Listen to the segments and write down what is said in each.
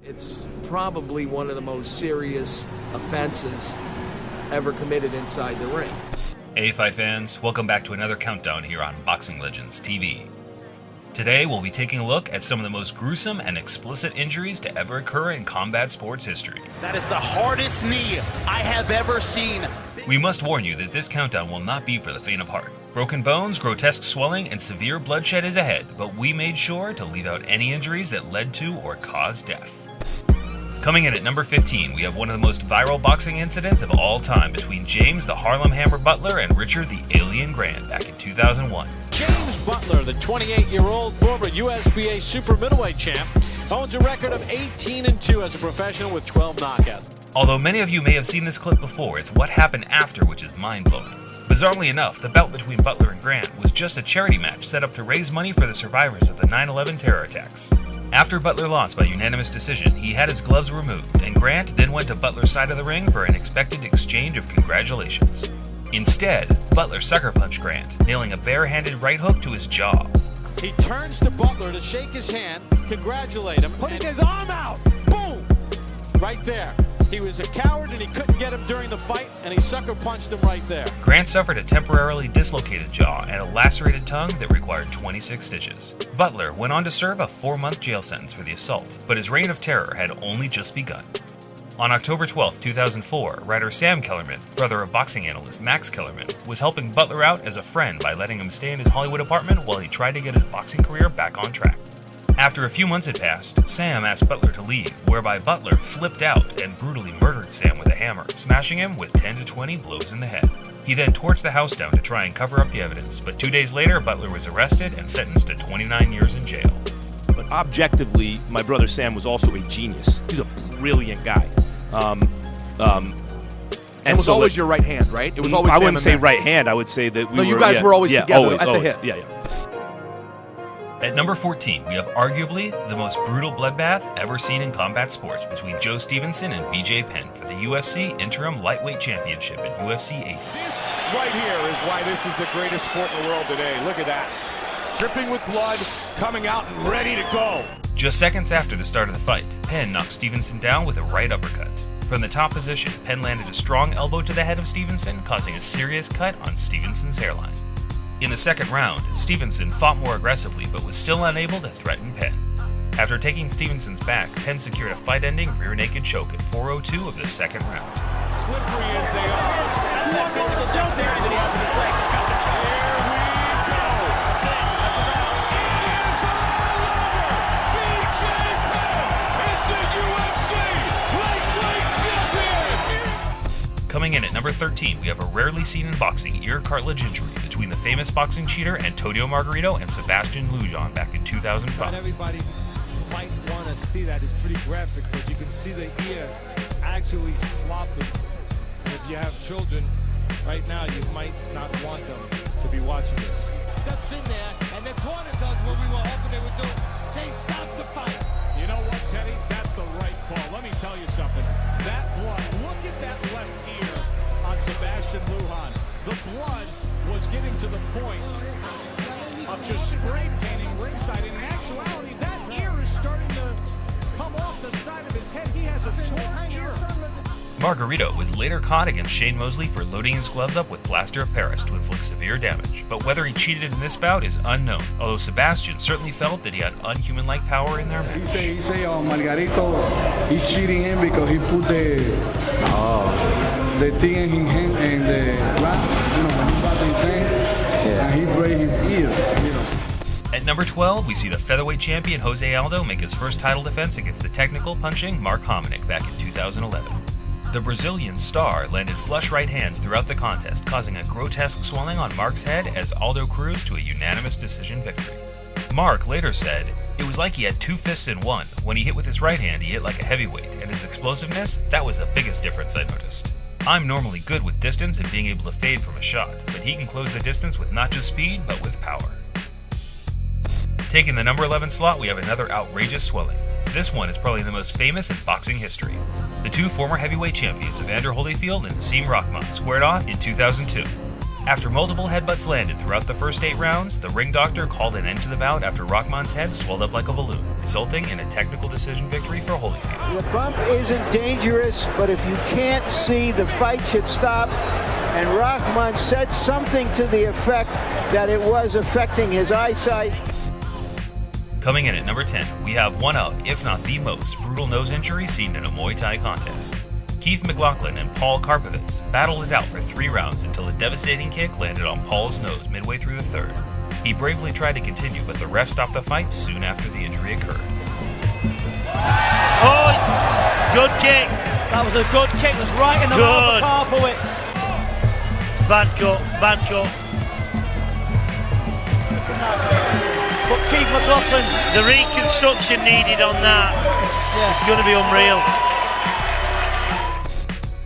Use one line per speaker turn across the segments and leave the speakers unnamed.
It's probably one of the most serious offenses ever committed inside the ring.
Hey fight fans, welcome back to another countdown here on Boxing Legends TV. Today we'll be taking a look at some of the most gruesome and explicit injuries to ever occur in combat sports history.
That is the hardest knee I have ever seen.
We must warn you that this countdown will not be for the faint of heart. Broken bones, grotesque swelling, and severe bloodshed is ahead, but we made sure to leave out any injuries that led to or caused death. Coming in at number 15, we have one of the most viral boxing incidents of all time between James the Harlem Hammer Butler and Richard the Alien Grant back in 2001.
James Butler, the 28-year-old former USBA super middleweight champ, owns a record of 18-2 as a professional with 12 knockouts.
Although many of you may have seen this clip before, it's what happened after which is mind-blowing. Bizarrely enough, the bout between Butler and Grant was just a charity match set up to raise money for the survivors of the 9/11 terror attacks. After Butler lost by unanimous decision, he had his gloves removed, and Grant then went to Butler's side of the ring for an expected exchange of congratulations. Instead, Butler sucker punched Grant, nailing a bare-handed right hook to his jaw.
He turns to Butler to shake his hand, congratulate him, putting his arm out. Boom! Right there. He was a coward and he couldn't get him during the fight, and he sucker punched him right there.
Grant suffered a temporarily dislocated jaw and a lacerated tongue that required 26 stitches. Butler went on to serve a 4-month jail sentence for the assault, but his reign of terror had only just begun. On October 12, 2004, writer Sam Kellerman, brother of boxing analyst Max Kellerman, was helping Butler out as a friend by letting him stay in his Hollywood apartment while he tried to get his boxing career back on track. After a few months had passed, Sam asked Butler to leave, whereby Butler flipped out and brutally murdered Sam with a hammer, smashing him with 10 to 20 blows in the head. He then torched the house down to try and cover up the evidence, but 2 days later, Butler was arrested and sentenced to 29 years in jail.
But objectively, my brother Sam was also a genius. He's a brilliant guy.
And it was always your right hand, right? It was always.
I
Sam
wouldn't say
Max.
right hand. I would say that we were.
You guys were always together
always,
at the
always.
hip.
Yeah.
At number 14, we have arguably the most brutal bloodbath ever seen in combat sports between Joe Stevenson and BJ Penn for the UFC Interim Lightweight Championship in UFC 80.
This right here is why this is the greatest sport in the world today. Look at that. Dripping with blood, coming out and ready to go.
Just seconds after the start of the fight, Penn knocked Stevenson down with a right uppercut. From the top position, Penn landed a strong elbow to the head of Stevenson, causing a serious cut on Stevenson's hairline. In the second round, Stevenson fought more aggressively but was still unable to threaten Penn. After taking Stevenson's back, Penn secured a fight-ending rear-naked choke at 4:02 of the second round.
Slippery as they are. That's that physical dexterity that he has in his legs. He's got the shot. Here we go. That's it. That's a wrap. It is all over. BJ Penn is the UFC lightweight champion.
Coming in at number 13, we have a rarely seen in boxing ear cartilage injury between the famous boxing cheater Antonio Margarito and Sebastian Lujan back in 2005.
Not everybody might want to see that. It's pretty graphic, but you can see the ear actually flopping. If you have children right now, you might not want them to be watching this. Steps in there, and the corner does what we were hoping they would do. They stop the fight.
You know what, Teddy? That's the right call. Let me tell you something. That blood, look at that left ear on Sebastian Lujan. The blood was getting to the point of just spray painting ringside. In actuality, that ear is starting to come off the side of his head. He has a torn ear.
Margarito was later caught against Shane Mosley for loading his gloves up with plaster of Paris to inflict severe damage, but whether he cheated in this bout is unknown, although Sebastian certainly felt that he had unhuman-like power in their match.
He say Margarito, he's cheating him because he put the thing in his hand and the glass, when he got his hand, and he break his ear,
At number 12, we see the featherweight champion Jose Aldo make his first title defense against the technical punching Mark Hominick back in 2011. The Brazilian star landed flush right hands throughout the contest, causing a grotesque swelling on Mark's head as Aldo cruised to a unanimous decision victory. Mark later said, "It was like he had two fists in one. When he hit with his right hand, he hit like a heavyweight, and his explosiveness, that was the biggest difference I noticed. I'm normally good with distance and being able to fade from a shot, but he can close the distance with not just speed, but with power." Taking the number 11 slot, we have another outrageous swelling. This one is probably the most famous in boxing history. The two former heavyweight champions, Evander Holyfield and Hasim Rahman, squared off in 2002. After multiple headbutts landed throughout the first 8 rounds, the ring doctor called an end to the bout after Rahman's head swelled up like a balloon, resulting in a technical decision victory for Holyfield.
The bump isn't dangerous, but if you can't see, the fight should stop. And Rahman said something to the effect that it was affecting his eyesight.
Coming in at number 10, we have one of, if not the most, brutal nose injuries seen in a Muay Thai contest. Keith McLaughlin and Paul Karpovitz battled it out for 3 rounds until a devastating kick landed on Paul's nose midway through the 3rd. He bravely tried to continue, but the ref stopped the fight soon after the injury occurred.
Oh, good kick. That was a good kick. It was right in the mouth of Karpovitz. It's bad cut, bad cut. But Keith McLaughlin, the reconstruction needed on that, it's going to be unreal.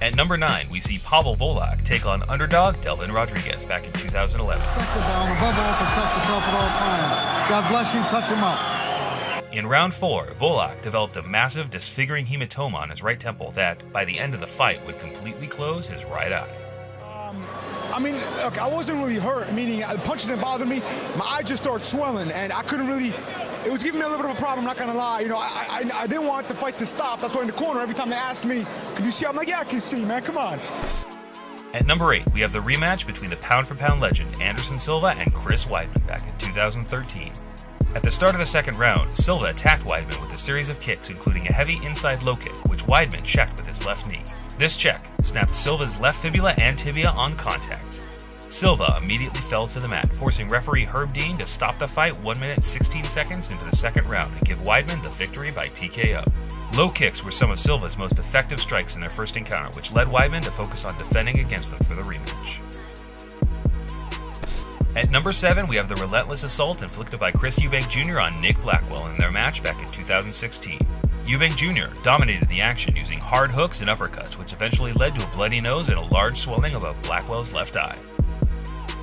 At number 9, we see Pavel Volak take on underdog Delvin Rodriguez back in 2011.
Respect the bell, and above all, protect yourself at all times. God bless you, touch him up.
In round 4, Volak developed a massive disfiguring hematoma on his right temple that, by the end of the fight, would completely close his right eye.
I mean, look, I wasn't really hurt, meaning the punch didn't bother me. My eye just started swelling, and I couldn't really, it was giving me a little bit of a problem, I'm not gonna lie. You know, I didn't want the fight to stop. That's why in the corner, every time they asked me, can you see? I'm like, yeah, I can see, man, come on.
At number 8, we have the rematch between the pound-for-pound legend Anderson Silva and Chris Weidman back in 2013. At the start of the 2nd round, Silva attacked Weidman with a series of kicks, including a heavy inside low kick, which Weidman checked with his left knee. This check snapped Silva's left fibula and tibia on contact. Silva immediately fell to the mat, forcing referee Herb Dean to stop the fight 1 minute 16 seconds into the 2nd round and give Weidman the victory by TKO. Low kicks were some of Silva's most effective strikes in their first encounter, which led Weidman to focus on defending against them for the rematch. At number 7, we have the relentless assault inflicted by Chris Eubank Jr. on Nick Blackwell in their match back in 2016. Eubank Jr. dominated the action using hard hooks and uppercuts, which eventually led to a bloody nose and a large swelling above Blackwell's left eye.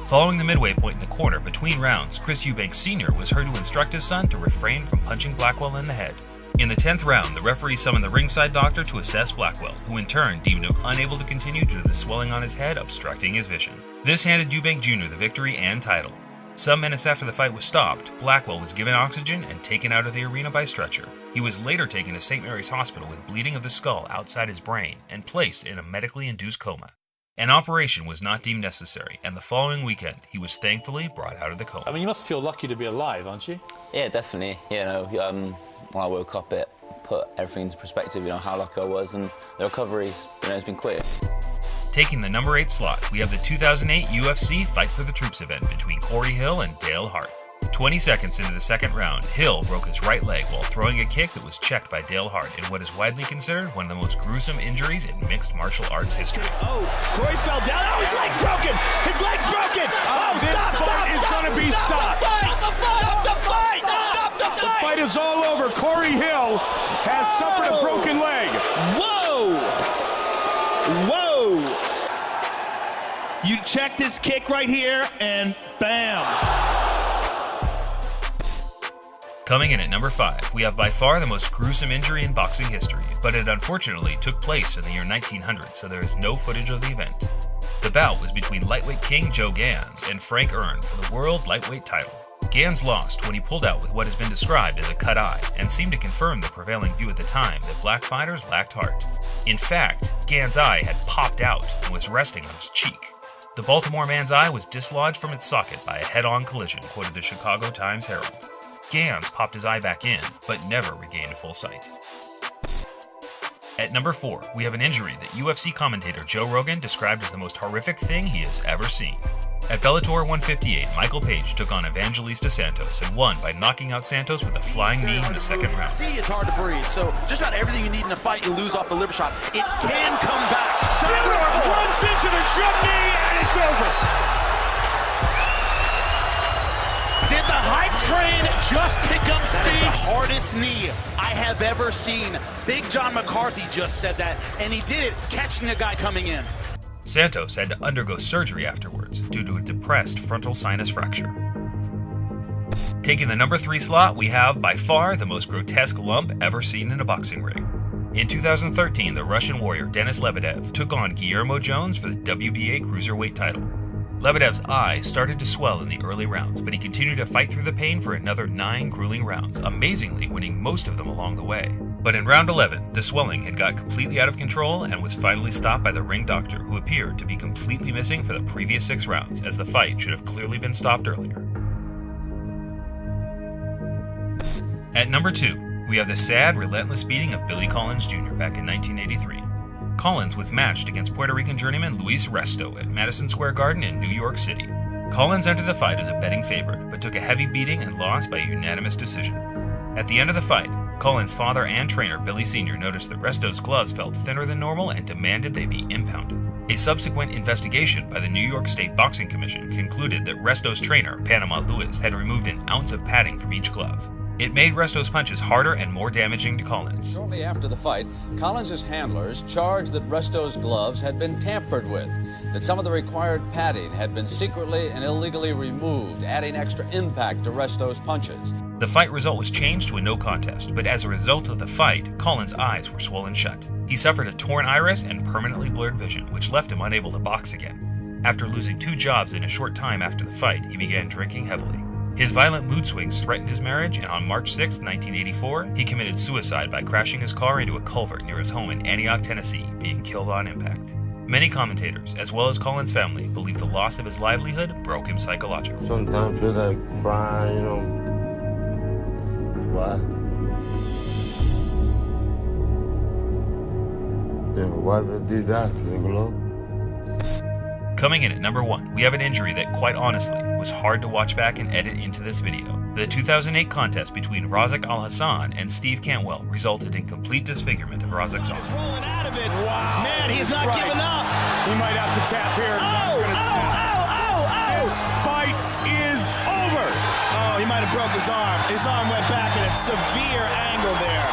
Following the midway point in the corner between rounds, Chris Eubank Sr. was heard to instruct his son to refrain from punching Blackwell in the head. In the 10th round, the referee summoned the ringside doctor to assess Blackwell, who in turn deemed him unable to continue due to the swelling on his head obstructing his vision. This handed Eubank Jr. the victory and title. Some minutes after the fight was stopped, Blackwell was given oxygen and taken out of the arena by stretcher. He was later taken to St. Mary's Hospital with bleeding of the skull outside his brain and placed in a medically induced coma. An operation was not deemed necessary, and the following weekend, he was thankfully brought out of the coma.
I mean, you must feel lucky to be alive, aren't you?
Yeah, definitely. You know, when I woke up, it put everything into perspective, you know, how lucky I was, and the recovery, you know, has been quick.
Taking the number 8 slot, we have the 2008 UFC Fight for the Troops event between Corey Hill and Dale Hart. 20 seconds into the 2nd round, Hill broke his right leg while throwing a kick that was checked by Dale Hart in what is widely considered one of the most gruesome injuries in mixed martial arts history.
Oh, Corey fell down. Oh, his leg's broken! His leg's broken! Oh, stop!
It's gonna be stopped.
Stop the fight! Stop the fight!
The fight is all over. Corey Hill has suffered a broken leg.
Whoa! Whoa! You check this kick right here, and bam!
Coming in at number 5, we have by far the most gruesome injury in boxing history, but it unfortunately took place in the year 1900, so there is no footage of the event. The bout was between lightweight king Joe Gans and Frank Earn for the world lightweight title. Gans lost when he pulled out with what has been described as a cut eye, and seemed to confirm the prevailing view at the time that black fighters lacked heart. In fact, Gans' eye had popped out and was resting on his cheek. The Baltimore man's eye was dislodged from its socket by a head-on collision, quoted the Chicago Times-Herald. Gans popped his eye back in, but never regained full sight. At number 4, we have an injury that UFC commentator Joe Rogan described as the most horrific thing he has ever seen. At Bellator 158, Michael Page took on Evangelista Santos and won by knocking out Santos with a flying knee in the 2nd round.
See, it's hard to breathe, so just about everything you need in a fight, you lose off the liver shot. It can come back.
Santos runs into the jump knee, and it's over.
Did the hype train just pick up speed? That is the hardest knee I have ever seen. Big John McCarthy just said that, and he did it catching a guy coming in.
Santos had to undergo surgery afterwards due to a depressed frontal sinus fracture. Taking the number 3 slot, we have by far the most grotesque lump ever seen in a boxing ring. In 2013, the Russian warrior Denis Lebedev took on Guillermo Jones for the WBA cruiserweight title. Lebedev's eye started to swell in the early rounds, but he continued to fight through the pain for another 9 grueling rounds, amazingly winning most of them along the way. But in round 11, the swelling had got completely out of control and was finally stopped by the ring doctor, who appeared to be completely missing for the previous 6 rounds, as the fight should have clearly been stopped earlier. At number 2, we have the sad, relentless beating of Billy Collins Jr. back in 1983. Collins was matched against Puerto Rican journeyman Luis Resto at Madison Square Garden in New York City. Collins entered the fight as a betting favorite, but took a heavy beating and lost by a unanimous decision. At the end of the fight, Collins' father and trainer Billy Sr. noticed that Resto's gloves felt thinner than normal and demanded they be impounded. A subsequent investigation by the New York State Boxing Commission concluded that Resto's trainer, Panama Lewis, had removed an ounce of padding from each glove. It made Resto's punches harder and more damaging to Collins.
Shortly after the fight, Collins' handlers charged that Resto's gloves had been tampered with, that some of the required padding had been secretly and illegally removed, adding extra impact to Resto's punches.
The fight result was changed to a no contest, but as a result of the fight, Collins' eyes were swollen shut. He suffered a torn iris and permanently blurred vision, which left him unable to box again. After losing 2 jobs in a short time after the fight, he began drinking heavily. His violent mood swings threatened his marriage, and on March 6, 1984, he committed suicide by crashing his car into a culvert near his home in Antioch, Tennessee, being killed on impact. Many commentators, as well as Collins' family, believe the loss of his livelihood broke him psychologically.
Sometimes I feel like crying, you know. Why? Why did that, Niccolo?
Coming in at number 1, we have an injury that, quite honestly, was hard to watch back and edit into this video. The 2008 contest between Razak Al-Hassan and Steve Cantwell resulted in complete disfigurement of Razak's arm.
Rolling out of it. Wow. Man, he's not giving up.
He might have to tap here.
This
fight is over.
Oh, he might have broke his arm. His arm went back at a severe angle there.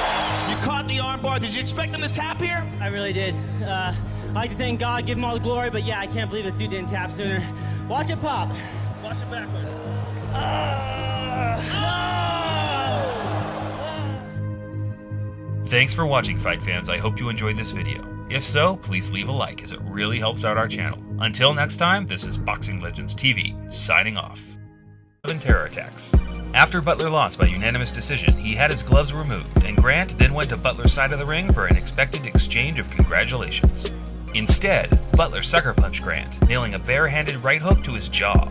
You caught the arm bar. Did you expect him to tap here?
I really did. I like to thank God, give him all the glory, but yeah, I can't believe this dude didn't tap sooner. Watch it pop. Watch it backwards.
Thanks for watching, fight fans. I hope you enjoyed this video. If so, please leave a like, as it really helps out our channel. Until next time, this is Boxing Legends TV, signing off. Terror attacks. After Butler lost by unanimous decision, he had his gloves removed, and Grant then went to Butler's side of the ring for an expected exchange of congratulations. Instead, Butler sucker punched Grant, nailing a barehanded right hook to his jaw.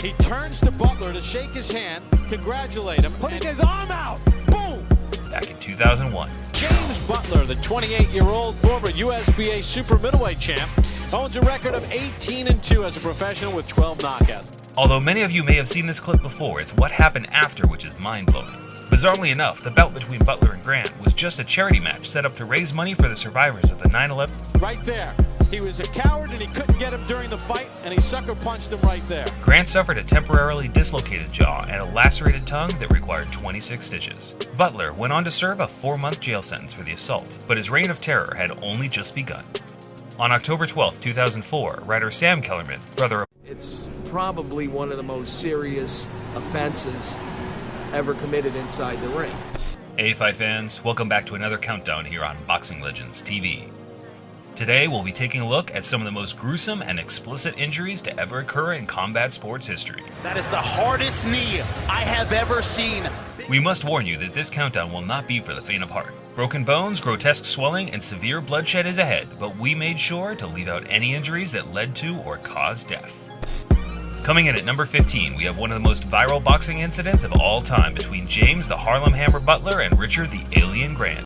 He turns to Butler to shake his hand, congratulate him, putting his arm out. Boom!
Back in 2001.
James Butler, the 28-year-old former USBA super middleweight champ, owns a record of 18-2 as a professional with 12 knockouts.
Although many of you may have seen this clip before, it's what happened after which is mind-blowing. Bizarrely enough, the bout between Butler and Grant was just a charity match set up to raise money for the survivors of the 9/11.
Right there. He was a coward and he couldn't get him during the fight, and he sucker punched him right there.
Grant suffered a temporarily dislocated jaw and a lacerated tongue that required 26 stitches. Butler went on to serve a 4-month jail sentence for the assault, but his reign of terror had only just begun. On October 12, 2004, writer Sam Kellerman, brother of...
It's probably one of the most serious offenses ever committed inside the ring.
Hey fight fans, welcome back to another countdown here on Boxing Legends TV. Today we'll be taking a look at some of the most gruesome and explicit injuries to ever occur in combat sports history.
That is the hardest knee I have ever seen.
We must warn you that this countdown will not be for the faint of heart. Broken bones, grotesque swelling, and severe bloodshed is ahead, but we made sure to leave out any injuries that led to or caused death. Coming in at number 15, we have one of the most viral boxing incidents of all time between James the Harlem Hammer Butler and Richard the Alien Grant.